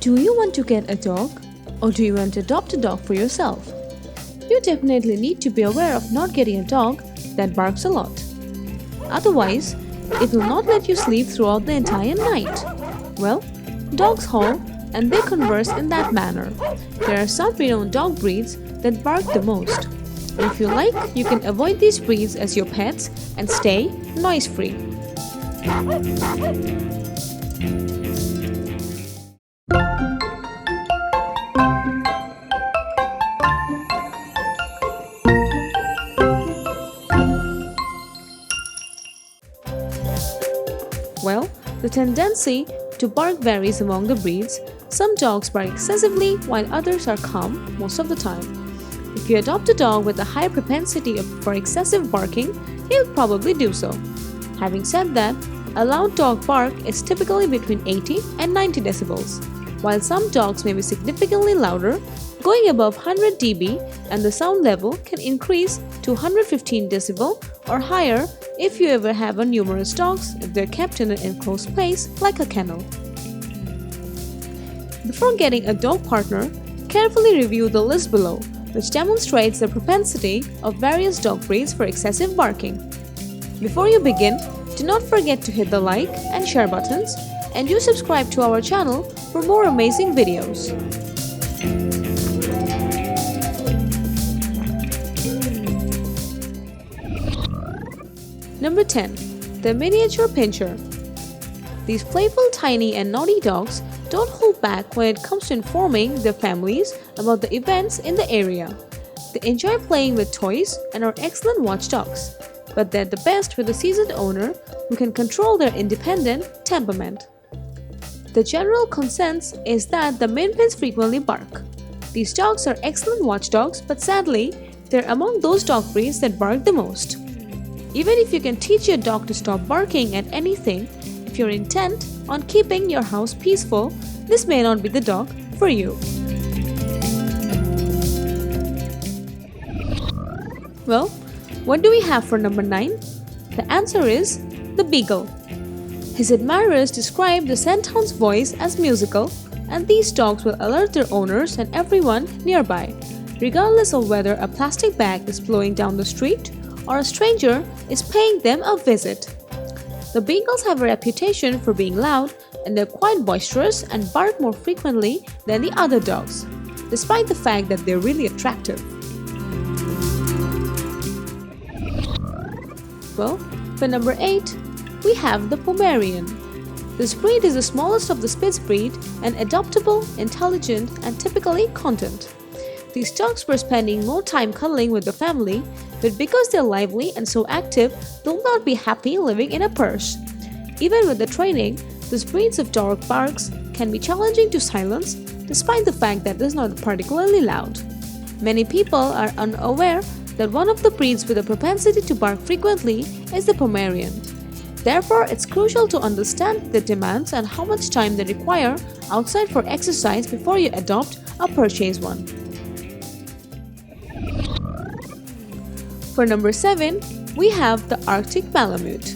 Do you want to get a dog? Or do you want to adopt a dog for yourself? You definitely need to be aware of not getting a dog that barks a lot. Otherwise, it will not let you sleep throughout the entire night. Well, dogs howl and they converse in that manner. There are some renowned dog breeds that bark the most. If you like, you can avoid these breeds as your pets and stay noise-free. Well, the tendency to bark varies among the breeds. Some dogs bark excessively while others are calm most of the time. If you adopt a dog with a high propensity for excessive barking, he'll probably do so. Having said that, a loud dog bark is typically between 80 and 90 decibels, while some dogs may be significantly louder, going above 100 dB, and the sound level can increase to 115 decibel or higher if you ever have numerous dogs if they're kept in an enclosed place like a kennel. Before getting a dog partner, carefully review the list below, which demonstrates the propensity of various dog breeds for excessive barking. Before you begin, do not forget to hit the like and share buttons, and do subscribe to our channel for more amazing videos. Number 10. The miniature pinscher. These playful, tiny and naughty dogs don't hold back when it comes to informing their families about the events in the area. They enjoy playing with toys and are excellent watchdogs, but they're the best with a seasoned owner who can control their independent temperament. The general consensus is that the min pins frequently bark. These dogs are excellent watchdogs, but sadly, they're among those dog breeds that bark the most. Even if you can teach your dog to stop barking at anything, if you're intent on keeping your house peaceful, this may not be the dog for you. Well, what do we have for number 9? The answer is the Beagle. His admirers describe the scent-hound's voice as musical, and these dogs will alert their owners and everyone nearby, regardless of whether a plastic bag is blowing down the street or a stranger is paying them a visit. The Beagles have a reputation for being loud, and they're quite boisterous and bark more frequently than the other dogs, despite the fact that they're really attractive. Well, for number 8, we have the Pomeranian. This breed is the smallest of the Spitz breed and adoptable, intelligent, and typically content. These dogs were spending more time cuddling with the family, but because they're lively and so active, they'll not be happy living in a purse. Even with the training, these breeds of dog barks can be challenging to silence, despite the fact that it's not particularly loud. Many people are unaware that one of the breeds with a propensity to bark frequently is the Pomeranian. Therefore, it's crucial to understand their demands and how much time they require outside for exercise before you adopt or purchase one. For number 7, we have the Arctic Malamute.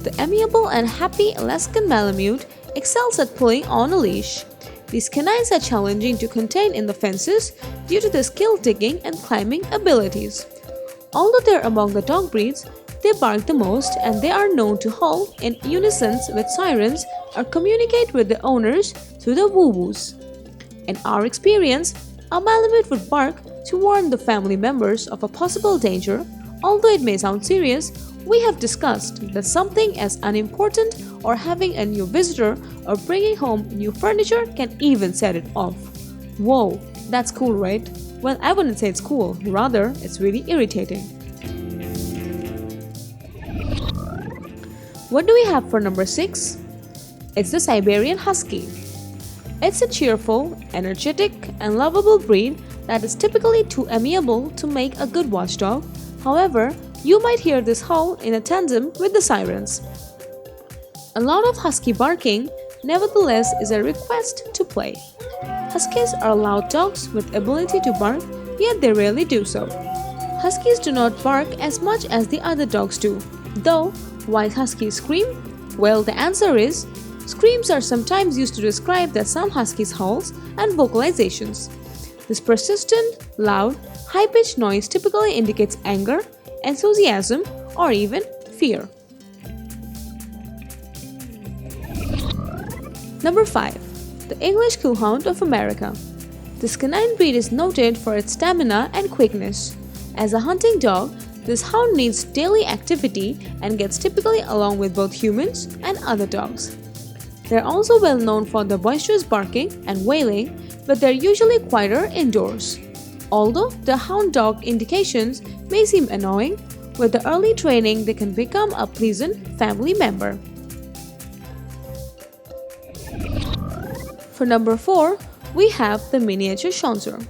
The amiable and happy Alaskan Malamute excels at pulling on a leash. These canines are challenging to contain in the fences due to their skill digging and climbing abilities. Although they're among the dog breeds, they bark the most and they are known to howl in unison with sirens or communicate with the owners through the woo-woos. In our experience, a Malamute would bark to warn the family members of a possible danger. Although it may sound serious, we have discussed that something as unimportant or having a new visitor or bringing home new furniture can even set it off. Whoa, that's cool, right? Well, I wouldn't say it's cool, rather, it's really irritating. What do we have for number 6? It's the Siberian Husky. It's a cheerful, energetic, and lovable breed that is typically too amiable to make a good watchdog. However, you might hear this howl in a tandem with the sirens. A lot of husky barking, nevertheless, is a request to play. Huskies are loud dogs with ability to bark, yet they rarely do so. Huskies do not bark as much as the other dogs do. Though, why huskies scream? Well, the answer is Screams are sometimes used to describe that some huskies' howls and vocalizations. This persistent, loud, high-pitched noise typically indicates anger, enthusiasm, or even fear. Number 5. The English Coonhound of America. This canine breed is noted for its stamina and quickness. As a hunting dog, this hound needs daily activity and gets typically along with both humans and other dogs. They're also well known for their boisterous barking and wailing, but they're usually quieter indoors. Although the hound dog indications may seem annoying, with the early training they can become a pleasant family member. For number 4, we have the miniature Schnauzer.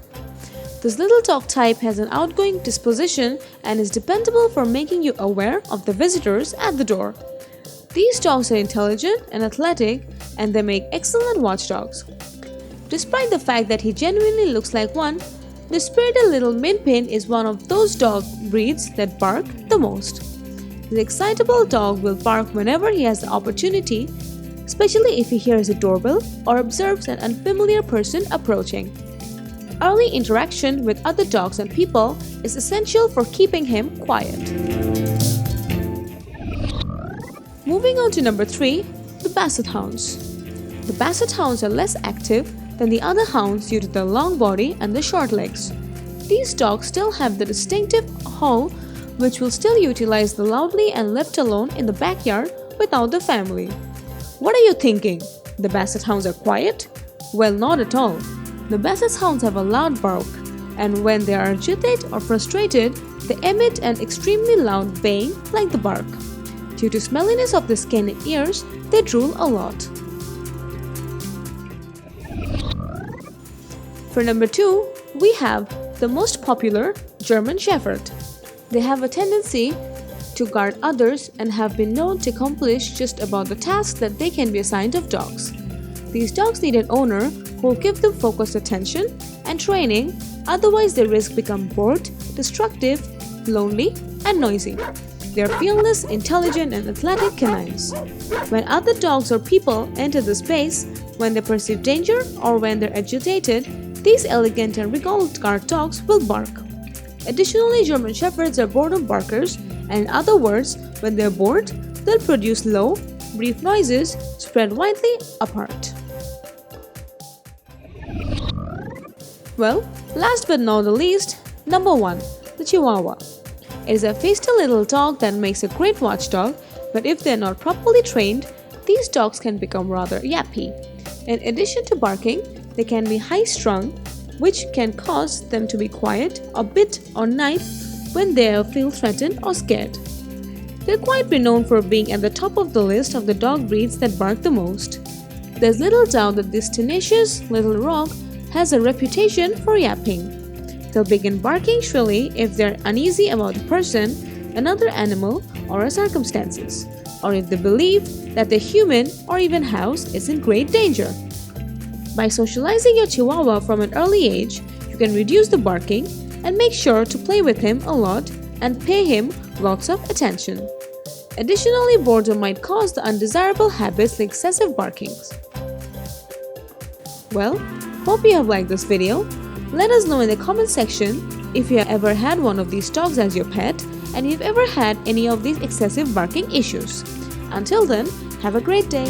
This little dog type has an outgoing disposition and is dependable for making you aware of the visitors at the door. These dogs are intelligent and athletic, and they make excellent watchdogs. Despite the fact that he genuinely looks like one, the spirited little Min-Pin is one of those dog breeds that bark the most. The excitable dog will bark whenever he has the opportunity, especially if he hears a doorbell or observes an unfamiliar person approaching. Early interaction with other dogs and people is essential for keeping him quiet. Moving on to number 3, the Basset Hounds. The Basset Hounds are less active than the other hounds due to their long body and the short legs. These dogs still have the distinctive howl, which will still utilize the loudly and left alone in the backyard without the family. What are you thinking? The Basset Hounds are quiet? Well, not at all. The Basset Hounds have a loud bark, and when they are agitated or frustrated, they emit an extremely loud baying like the bark. Due to smelliness of the skin and ears, they drool a lot. For number 2, we have the most popular German Shepherd. They have a tendency to guard others and have been known to accomplish just about the tasks that they can be assigned of dogs. These dogs need an owner who will give them focused attention and training, otherwise they risk becoming bored, destructive, lonely, and noisy. They are fearless, intelligent, and athletic canines. When other dogs or people enter the space, when they perceive danger, or when they're agitated, these elegant and regal guard dogs will bark. Additionally, German Shepherds are boredom barkers, and in other words, when they're bored, they'll produce low, brief noises spread widely apart. Well, last but not the least, number 1, the Chihuahua. It is a feisty little dog that makes a great watchdog, but if they are not properly trained, these dogs can become rather yappy. In addition to barking, they can be high-strung, which can cause them to be quiet or bit or knife when they feel threatened or scared. They're quite renowned for being at the top of the list of the dog breeds that bark the most. There's little doubt that this tenacious little rogue has a reputation for yapping. They'll begin barking shrilly if they're uneasy about a person, another animal, or a circumstances, or if they believe that the human or even house is in great danger. By socializing your Chihuahua from an early age, you can reduce the barking and make sure to play with him a lot and pay him lots of attention. Additionally, boredom might cause the undesirable habits like excessive barkings. Well, hope you have liked this video. Let us know in the comment section if you have ever had one of these dogs as your pet and if you've ever had any of these excessive barking issues. Until then, have a great day.